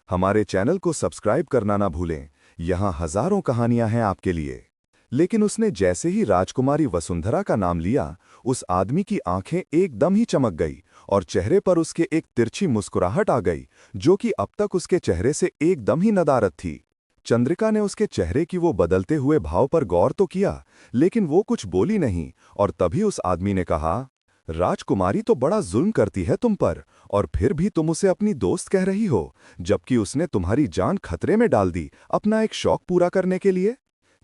हमारे चैनल को सब्सक्राइब करना ना भूलें। यहाँ हजारों कहानियां हैं आपके लिए। लेकिन उसने जैसे ही राजकुमारी वसुंधरा का नाम लिया, उस आदमी की आंखें एकदम ही चमक गई और चेहरे पर उसके एक तिरछी मुस्कुराहट आ गई, जो कि अब तक उसके चेहरे से एकदम ही नदारद थी। चंद्रिका ने उसके चेहरे की वो बदलते हुए भाव पर गौर तो किया, लेकिन वो कुछ बोली नहीं। और तभी उस आदमी ने कहा, राजकुमारी तो बड़ा जुल्म करती है तुम पर, और फिर भी तुम उसे अपनी दोस्त कह रही हो, जबकि उसने तुम्हारी जान खतरे में डाल दी अपना एक शौक पूरा करने के लिए।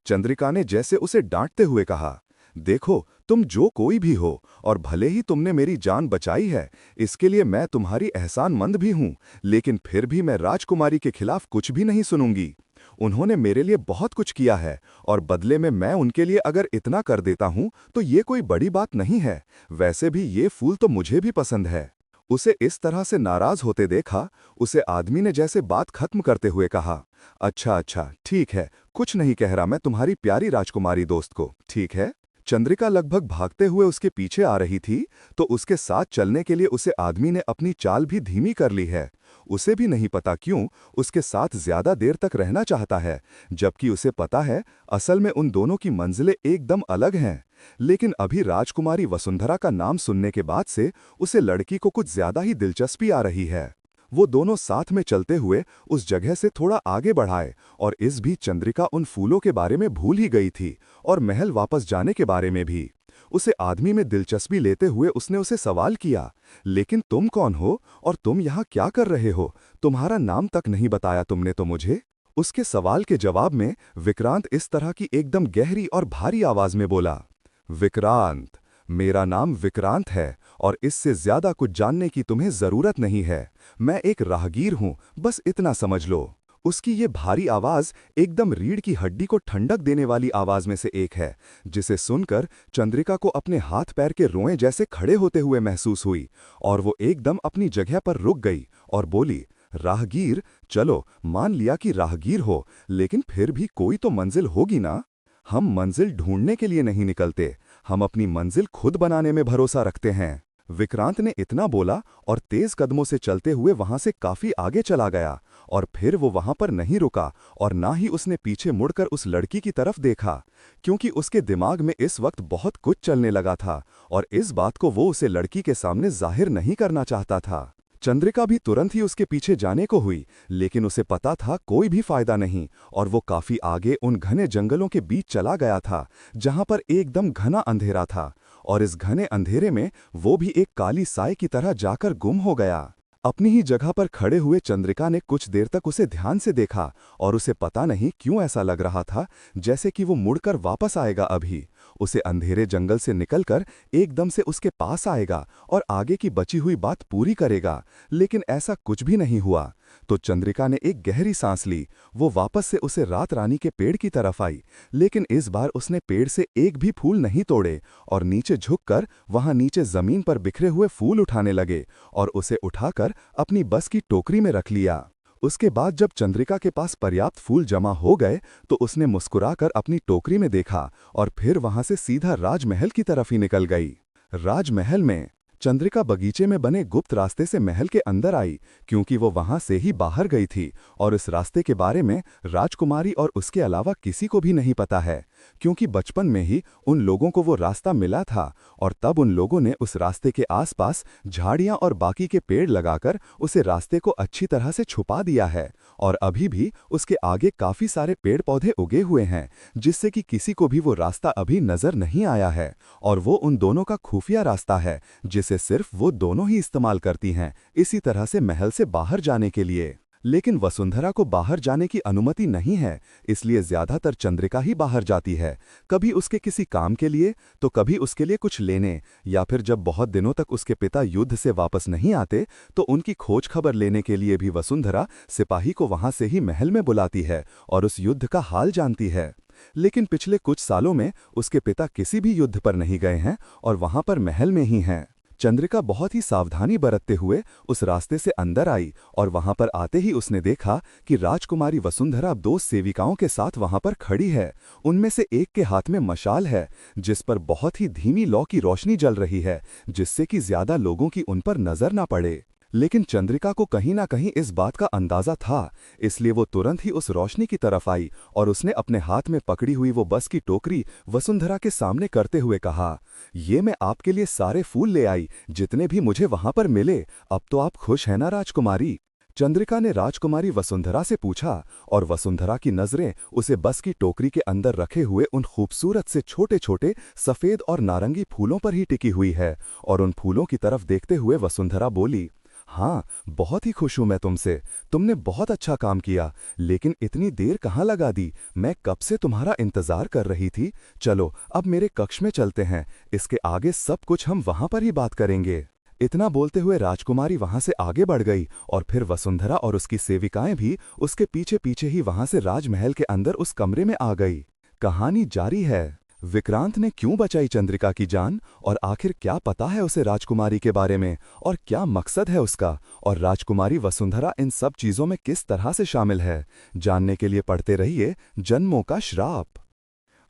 चंद्रिका ने जैसे उसे डांटते हुए कहा, देखो तुम जो कोई भी हो, और भले ही तुमने मेरी जान बचाई है, इसके लिए मैं तुम्हारी एहसानमंद भी हूं, लेकिन फिर भी मैं राजकुमारी के खिलाफ कुछ भी नहीं सुनूंगी। उन्होंने मेरे लिए बहुत कुछ किया है, और बदले में मैं उनके लिए अगर इतना कर देता हूं तो ये कोई बड़ी बात नहीं है। वैसे भी ये फूल तो मुझे भी पसंद है। उसे इस तरह से नाराज होते देखा, उसे आदमी ने जैसे बात खत्म करते हुए कहा, अच्छा अच्छा ठीक है, कुछ नहीं कह रहा मैं तुम्हारी प्यारी राजकुमारी दोस्त को, ठीक है। चंद्रिका लगभग भागते हुए उसके पीछे आ रही थी, तो उसके साथ चलने के लिए उसे आदमी ने अपनी चाल भी धीमी कर ली है। उसे भी नहीं पता क्यों उसके साथ ज्यादा देर तक रहना चाहता है, जबकि उसे पता है असल में उन दोनों की मंजिलें एकदम अलग हैं। लेकिन अभी राजकुमारी वसुंधरा का नाम सुनने के बाद से उसे लड़की को कुछ ज्यादा ही दिलचस्पी आ रही है। वो दोनों साथ में चलते हुए उस जगह से थोड़ा आगे बढ़ाए, और इस बीच चंद्रिका उन फूलों के बारे में भूल ही गई थी, और महल वापस जाने के बारे में भी। उसे आदमी में दिलचस्पी लेते हुए उसने उसे सवाल किया, लेकिन तुम कौन हो और तुम यहाँ क्या कर रहे हो? तुम्हारा नाम तक नहीं बताया तुमने तो मुझे। उसके सवाल के जवाब में विक्रांत इस तरह की एकदम गहरी और भारी आवाज में बोला, विक्रांत, मेरा नाम विक्रांत है, और इससे ज्यादा कुछ जानने की तुम्हें जरूरत नहीं है। मैं एक राहगीर हूं, बस इतना समझ लो। उसकी ये भारी आवाज एकदम रीढ़ की हड्डी को ठंडक देने वाली आवाज में से एक है, जिसे सुनकर चंद्रिका को अपने हाथ पैर के रोएं जैसे खड़े होते हुए महसूस हुई, और वो एकदम अपनी जगह पर रुक गई और बोली, राहगीर, चलो मान लिया कि राहगीर हो, लेकिन फिर भी कोई तो मंजिल होगी ना। हम मंजिल ढूंढने के लिए नहीं निकलते, हम अपनी मंजिल खुद बनाने में भरोसा रखते हैं। विक्रांत ने इतना बोला और तेज कदमों से चलते हुए वहां से काफी आगे चला गया, और फिर वो वहां पर नहीं रुका और ना ही उसने पीछे मुड़कर उस लड़की की तरफ देखा, क्योंकि उसके दिमाग में इस वक्त बहुत कुछ चलने लगा था, और इस बात को वो उसे लड़की के सामने जाहिर नहीं करना चाहता था। चंद्रिका भी तुरंत ही उसके पीछे जाने को हुई, लेकिन उसे पता था कोई भी फायदा नहीं, और वो काफी आगे उन घने जंगलों के बीच चला गया था, जहां पर एकदम घना अंधेरा था, और इस घने अंधेरे में वो भी एक काली साए की तरह जाकर गुम हो गया। अपनी ही जगह पर खड़े हुए चंद्रिका ने कुछ देर तक उसे ध्यान से देखा, और उसे पता नहीं क्यों ऐसा लग रहा था जैसे कि वो मुड़कर वापस आएगा अभी, उसे अंधेरे जंगल से निकलकर एकदम से उसके पास आएगा और आगे की बची हुई बात पूरी करेगा, लेकिन ऐसा कुछ भी नहीं हुआ। तो चंद्रिका ने एक गहरी सांस ली, वो वापस से उसे रात रानी के पेड़ की तरफ आई, लेकिन इस बार उसने पेड़ से एक भी फूल नहीं तोड़े, और नीचे झुककर वहां नीचे जमीन पर बिखरे हुए फूल उठाने लगे, और उसे उठाकर अपनी बस की टोकरी में रख लिया। उसके बाद जब चंद्रिका के पास पर्याप्त फूल जमा हो गए, तो उसने मुस्कुराकर अपनी टोकरी में देखा, और फिर वहां से सीधा राजमहल की तरफ ही निकल गई। राजमहल में चंद्रिका बगीचे में बने गुप्त रास्ते से महल के अंदर आई, क्योंकि वो वहां से ही बाहर गई थी, और इस रास्ते के बारे में राजकुमारी और उसके अलावा किसी को भी नहीं पता है, क्योंकि बचपन में ही उन लोगों को वो रास्ता मिला था, और तब उन लोगों ने उस रास्ते के आसपास झाड़ियां और बाकी के पेड़ लगाकर उसे रास्ते को अच्छी तरह से छुपा दिया है, और अभी भी उसके आगे काफी सारे पेड़ पौधे उगे हुए हैं, जिससे कि किसी को भी वो रास्ता अभी नजर नहीं आया है, और वो उन दोनों का खुफिया रास्ता है, जिसे सिर्फ वो दोनों ही इस्तेमाल करती हैं इसी तरह से महल से बाहर जाने के लिए। लेकिन वसुंधरा को बाहर जाने की अनुमति नहीं है, इसलिए ज्यादातर चंद्रिका ही बाहर जाती है, कभी उसके किसी काम के लिए, तो कभी उसके लिए कुछ लेने, या फिर जब बहुत दिनों तक उसके पिता युद्ध से वापस नहीं आते तो उनकी खोज खबर लेने के लिए भी वसुंधरा सिपाही को वहां से ही महल में बुलाती है और उस युद्ध का हाल जानती है। लेकिन पिछले कुछ सालों में उसके पिता किसी भी युद्ध पर नहीं गए हैं और वहां पर महल में ही हैं। चंद्रिका बहुत ही सावधानी बरतते हुए उस रास्ते से अंदर आई, और वहां पर आते ही उसने देखा कि राजकुमारी वसुंधरा दो सेविकाओं के साथ वहां पर खड़ी है। उनमें से एक के हाथ में मशाल है, जिस पर बहुत ही धीमी लौ की रोशनी जल रही है, जिससे कि ज्यादा लोगों की उन पर नजर ना पड़े। लेकिन चंद्रिका को कहीं ना कहीं इस बात का अंदाजा था, इसलिए वो तुरंत ही उस रोशनी की तरफ आई और उसने अपने हाथ में पकड़ी हुई वो बस की टोकरी वसुंधरा के सामने करते हुए कहा, ये मैं आपके लिए सारे फूल ले आई, जितने भी मुझे वहां पर मिले। अब तो आप खुश हैं ना राजकुमारी? चंद्रिका ने राजकुमारी वसुंधरा से पूछा और वसुंधरा की नजरें उसे बस की टोकरी के अंदर रखे हुए उन खूबसूरत से छोटे छोटे सफेद और नारंगी फूलों पर ही टिकी हुई है। और उन फूलों की तरफ देखते हुए वसुंधरा बोली, हाँ, बहुत ही खुश हूं मैं तुमसे। तुमने बहुत अच्छा काम किया, लेकिन इतनी देर कहाँ लगा दी? मैं कब से तुम्हारा इंतजार कर रही थी। चलो अब मेरे कक्ष में चलते हैं, इसके आगे सब कुछ हम वहां पर ही बात करेंगे। इतना बोलते हुए राजकुमारी वहां से आगे बढ़ गई और फिर वसुंधरा और उसकी सेविकाएं भी उसके पीछे पीछे ही वहां से राजमहल के अंदर उस कमरे में आ गई। कहानी जारी है। विक्रांत ने क्यों बचाई चंद्रिका की जान, और आखिर क्या पता है उसे राजकुमारी के बारे में, और क्या मकसद है उसका, और राजकुमारी वसुंधरा इन सब चीजों में किस तरह से शामिल है, जानने के लिए पढ़ते रहिए जन्मों का श्राप।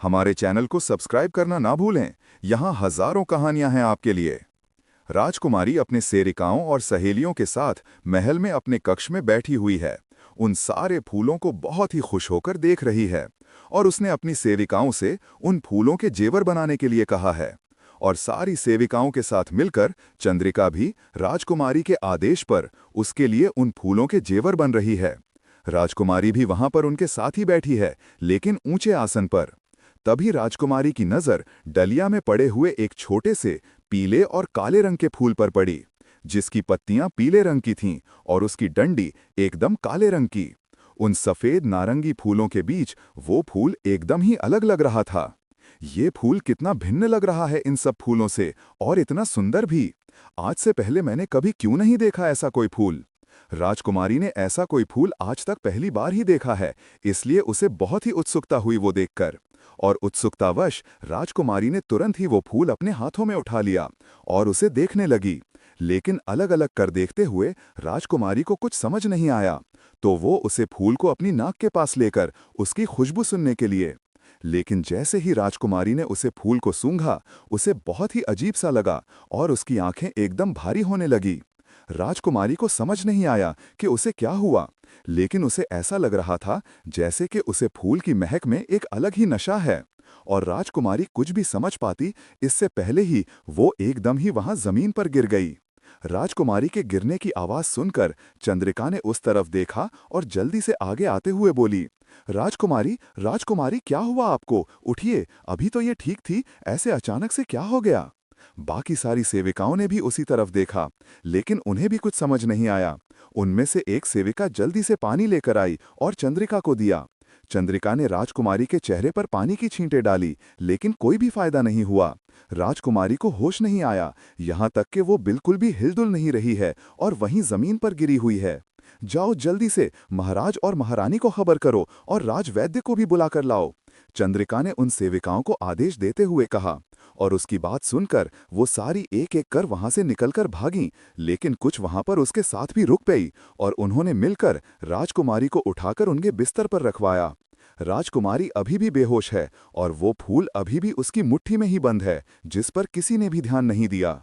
हमारे चैनल को सब्सक्राइब करना ना भूलें, यहाँ हजारों कहानियां हैं आपके लिए। राजकुमारी अपने सेविकाओं और सहेलियों के साथ महल में अपने कक्ष में बैठी हुई है। उन सारे फूलों को बहुत ही खुश होकर देख रही है और उसने अपनी सेविकाओं से उन फूलों के जेवर बनाने के लिए कहा है। और सारी सेविकाओं के साथ मिलकर चंद्रिका भी राजकुमारी के आदेश पर उसके लिए उन फूलों के जेवर बन रही है। राजकुमारी भी वहां पर उनके साथ ही बैठी है, लेकिन ऊंचे आसन पर। तभी राजकुमारी की नजर डलिया में पड़े हुए एक छोटे से पीले और काले रंग के फूल पर पड़ी, जिसकी पत्तियां पीले रंग की थीं और उसकी डंडी एकदम काले रंग की। उन सफेद नारंगी फूलों के बीच वो फूल एकदम ही अलग लग रहा था। ये फूल कितना भिन्न लग रहा है इन सब फूलों से, और इतना सुंदर भी। आज से पहले मैंने कभी क्यों नहीं देखा ऐसा कोई फूल। राजकुमारी ने ऐसा कोई फूल आज तक पहली बार ही देखा है, इसलिए उसे बहुत ही उत्सुकता हुई वो देखकर। और उत्सुकतावश राजकुमारी ने तुरंत ही वो फूल अपने हाथों में उठा लिया और उसे देखने लगी। लेकिन अलग अलग कर देखते हुए राजकुमारी को कुछ समझ नहीं आया, तो वो उसे फूल को अपनी नाक के पास लेकर उसकी खुशबू सुनने के लिए। लेकिन जैसे ही राजकुमारी ने उसे फूल को सूंघा, उसे बहुत ही अजीब सा लगा और उसकी आंखें एकदम भारी होने लगी। राजकुमारी को समझ नहीं आया कि उसे क्या हुआ, लेकिन उसे ऐसा लग रहा था जैसे कि उसे फूल की महक में एक अलग ही नशा है। और राजकुमारी कुछ भी समझ पाती इससे पहले ही वो एकदम ही वहां जमीन पर गिर गई। राजकुमारी के गिरने की आवाज सुनकर चंद्रिका ने उस तरफ देखा और जल्दी से आगे आते हुए बोली, राजकुमारी, राजकुमारी, क्या हुआ आपको? उठिए, अभी तो ये ठीक थी, ऐसे अचानक से क्या हो गया? बाकी सारी सेविकाओं ने भी उसी तरफ देखा, लेकिन उन्हें भी कुछ समझ नहीं आया। उनमें से एक सेविका जल्दी से पानी लेकर आई और चंद्रिका को दिया। चंद्रिका ने राजकुमारी के चेहरे पर पानी की छींटे डाली, लेकिन कोई भी फायदा नहीं हुआ। राजकुमारी को होश नहीं आया, यहाँ तक कि वो बिल्कुल भी हिलडुल नहीं रही है और वहीं जमीन पर गिरी हुई है। जाओ जल्दी से महाराज और महारानी को खबर करो और राजवैद्य को भी बुलाकर लाओ, चंद्रिका ने उन सेविकाओं को आदेश देते हुए कहा। और उसकी बात सुनकर वो सारी एक एक कर वहां से निकलकर भागीं, लेकिन कुछ वहां पर उसके साथ भी रुक गई और उन्होंने मिलकर राजकुमारी को उठाकर उनके बिस्तर पर रखवाया। राजकुमारी अभी भी बेहोश है और वो फूल अभी भी उसकी मुट्ठी में ही बंद है, जिस पर किसी ने भी ध्यान नहीं दिया।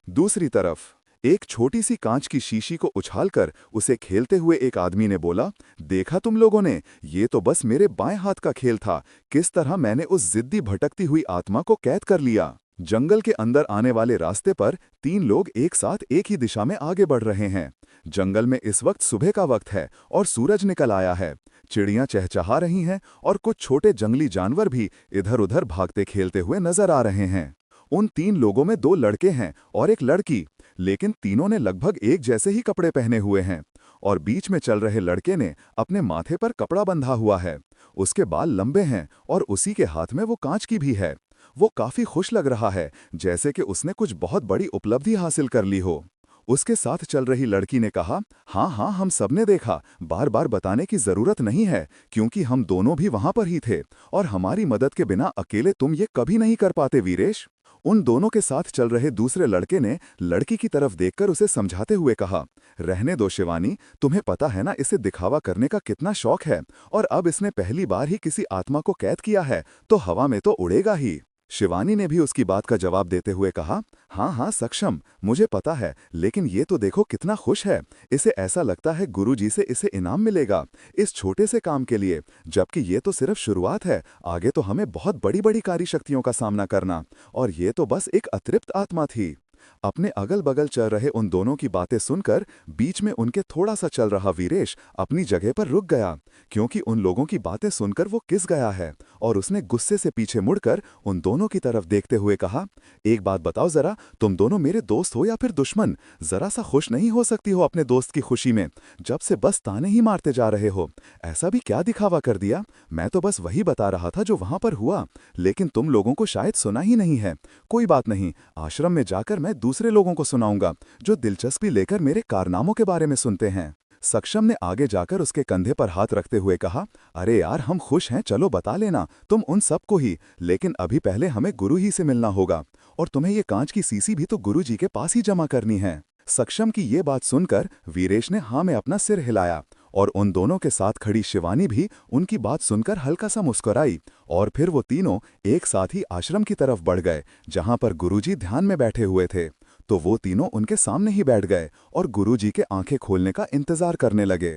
दूसरी तरफ एक छोटी सी कांच की शीशी को उछालकर उसे खेलते हुए एक आदमी ने बोला, देखा तुम लोगों ने, ये तो बस मेरे बाएं हाथ का खेल था, किस तरह मैंने उस जिद्दी भटकती हुई आत्मा को कैद कर लिया। जंगल के अंदर आने वाले रास्ते पर तीन लोग एक साथ एक ही दिशा में आगे बढ़ रहे हैं। जंगल में इस वक्त सुबह का वक्त है और सूरज निकल आया है। चिड़ियां चहचहा रही हैं और कुछ छोटे जंगली जानवर भी इधर उधर भागते खेलते हुए नजर आ रहे हैं। उन तीन लोगों में दो लड़के हैं और एक लड़की, लेकिन तीनों ने लगभग एक जैसे ही कपड़े पहने हुए हैं। और बीच में चल रहे लड़के ने अपने माथे पर कपड़ा बंधा हुआ है, उसके बाल लंबे हैं और उसी के हाथ में वो कांच की भी है। वो काफी खुश लग रहा है, जैसे कि उसने कुछ बहुत बड़ी उपलब्धि हासिल कर ली हो। उसके साथ चल रही लड़की ने कहा, हाँ हाँ, हम सबने देखा, बार बार बताने की जरूरत नहीं है, क्योंकि हम दोनों भी वहां पर ही थे और हमारी मदद के बिना अकेले तुम ये कभी नहीं कर पाते वीरेश। उन दोनों के साथ चल रहे दूसरे लड़के ने लड़की की तरफ देखकर उसे समझाते हुए कहा, रहने दो शिवानी, तुम्हें पता है ना इसे दिखावा करने का कितना शौक है, और अब इसने पहली बार ही किसी आत्मा को कैद किया है तो हवा में तो उड़ेगा ही। शिवानी ने भी उसकी बात का जवाब देते हुए कहा, हाँ हाँ सक्षम, मुझे पता है, लेकिन ये तो देखो कितना खुश है। इसे ऐसा लगता है गुरुजी से इसे इनाम मिलेगा इस छोटे से काम के लिए, जबकि ये तो सिर्फ शुरुआत है। आगे तो हमें बहुत बड़ी बड़ी कार्य शक्तियों का सामना करना, और ये तो बस एक अतृप्त आत्मा थी। अपने अगल बगल चल रहे उन दोनों की बातें सुनकर बीच में उनके थोड़ा सा चल रहा वीरेश अपनी जगह पर रुक गया, क्योंकि उन लोगों की बातें सुनकर वो किस गया है। और उसने गुस्से से पीछे मुड़कर उन दोनों की तरफ देखते हुए कहा, एक बात बताओ जरा, तुम दोनों मेरे दोस्त हो या फिर दुश्मन? जरा सा खुश नहीं हो सकती हो अपने दोस्त की खुशी में? जब से बस ताने ही मारते जा रहे हो। ऐसा भी क्या दिखावा कर दिया? मैं तो बस वही बता रहा था जो वहां पर हुआ, लेकिन तुम लोगों को शायद सुना ही नहीं है। कोई बात नहीं, आश्रम में जाकर मैं दूसरे लोगों को सुनाऊंगा जो दिलचस्पी लेकर मेरे कारनामों के बारे में सुनते हैं। सक्षम ने आगे जाकर उसके कंधे पर हाथ रखते हुए कहा, अरे यार हम खुश हैं, चलो बता लेना तुम उन सबको ही, लेकिन अभी पहले हमें गुरु ही से मिलना होगा, और तुम्हें ये कांच की सीसी भी तो गुरु जी के पास ही जमा करनी है। सक्षम की ये बात सुनकर वीरेश ने हाँ में अपना सिर हिलाया, और उन दोनों के साथ खड़ी शिवानी भी उनकी बात सुनकर हल्का सा मुस्कुराई, और फिर वो तीनों एक साथ ही आश्रम की तरफ बढ़ गए जहां पर गुरुजी ध्यान में बैठे हुए थे। तो वो तीनों उनके सामने ही बैठ गए और गुरुजी के आंखें खोलने का इंतजार करने लगे।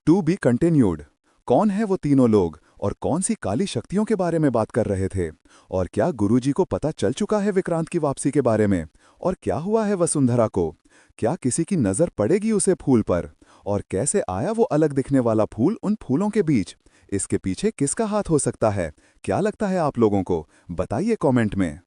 To be continued. कौन है वो तीनों लोग और कौन सी काली शक्तियों के बारे में बात कर रहे थे? और क्या गुरुजी को पता चल चुका है विक्रांत की वापसी के बारे में? और क्या हुआ है वसुंधरा को? क्या किसी की नजर पड़ेगी उसे फूल पर? और कैसे आया वो अलग दिखने वाला फूल उन फूलों के बीच? इसके पीछे किसका हाथ हो सकता है? क्या लगता है आप लोगों को? बताइए कमेंट में।